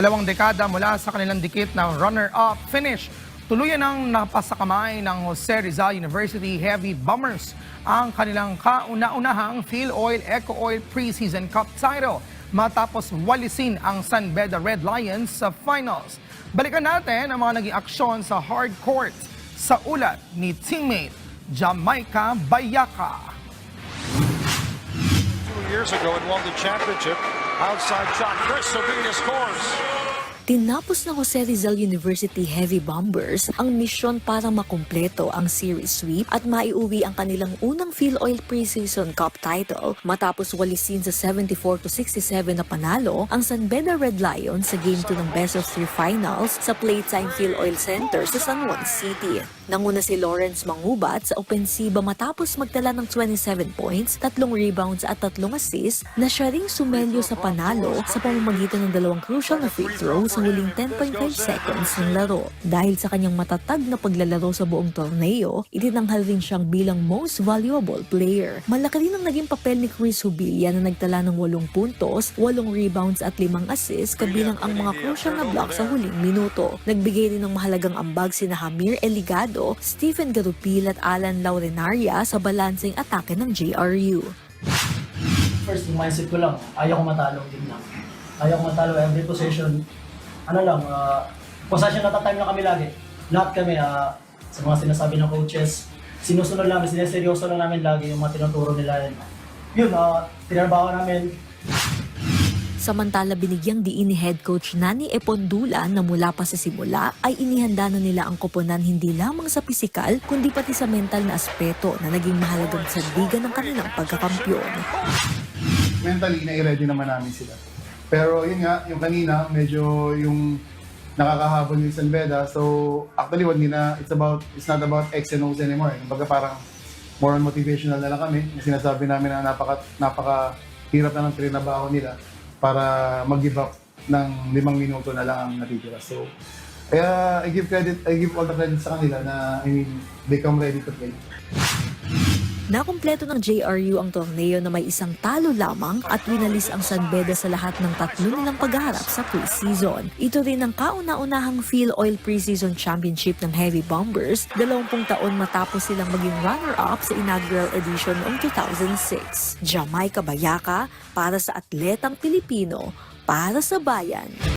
Dalawang dekada mula sa kanilang dikit na runner-up finish, tuluyan ang napasakamay ng Jose Rizal University Heavy Bombers ang kanilang kauna-unahang Phil-Oil Eco-Oil Preseason Cup title matapos walisin ang San Beda Red Lions sa finals. Balikan natin ang mga naging aksyon sa hard court sa ulat ni teammate Jamaica Bayaka. 2 years ago and won the championship. Outside shot, Chris Sevilla scores. Tinapos ng Jose Rizal University Heavy Bombers ang misyon para makumpleto ang series sweep at maiuwi ang kanilang unang Phil-Oil Preseason Cup title matapos walisin sa 74-67 na panalo ang San Beda Red Lions sa Game 2 ng Best of 3 Finals sa Playtime Phil-Oil Center sa San Juan City. Nanguna si Lawrence Mangubat sa opensiba matapos magtala ng 27 points, 3 rebounds at 3 assists na siya ring sumelyo sa panalo sa pamamagitan ng dalawang crucial na free throw sa huling 10.5 seconds ng laro. Dahil sa kanyang matatag na paglalaro sa buong torneo, itinanghal rin siyang bilang most valuable player. Malaki rin ang naging papel ni Chris Sevilla na nagtala ng 8 puntos, 8 rebounds at 5 assists kabilang ang mga crucial na block sa huling minuto. Nagbigay rin ng mahalagang ambag sina Hamir Eligado, Stephen Garupil at Alan Laurenaria sa balanseng atake ng JRU. First, yung mindset ko lang, ayaw ko matalo din lang. Ayaw ko matalo every possession. Possession at a time lang kami lagi. Lahat kami, sa mga sinasabi ng coaches, sinusunod namin, sineseryoso lang namin lagi yung mga tinuturo nila. Yun, tinarbaho namin. Samantala binigyang diin ni head coach Nani Epondula na mula pa sa simula ay inihanda na nila ang koponan hindi lamang sa pisikal kundi pati sa mental na aspeto na naging mahalagang sandigan ng kanilang pagkakampyon. Mentally, na-ready naman namin sila. Pero yun nga, yung kanina, medyo yung nakakahabol yung San Beda. So actually, it's not about X and O's anymore. Kumbaga parang more on motivational na lang kami. Yung sinasabi namin na napaka hirap na ng trinabaho nila para mag-give up ng 5 minuto na lang ang natitira. So, kaya I give all the credit sa kanila na, they come ready to play. Nakumpleto ng JRU ang torneo na may isang talo lamang at winalis ang San Beda sa lahat ng 3 nilang pagharap sa preseason. Ito rin ang kauna-unahang Phil-Oil Preseason Championship ng Heavy Bombers, 20 taon matapos silang maging runner-up sa inaugural edition noong 2006. Jamaica Bayaka para sa Atletang Pilipino, para sa Bayan.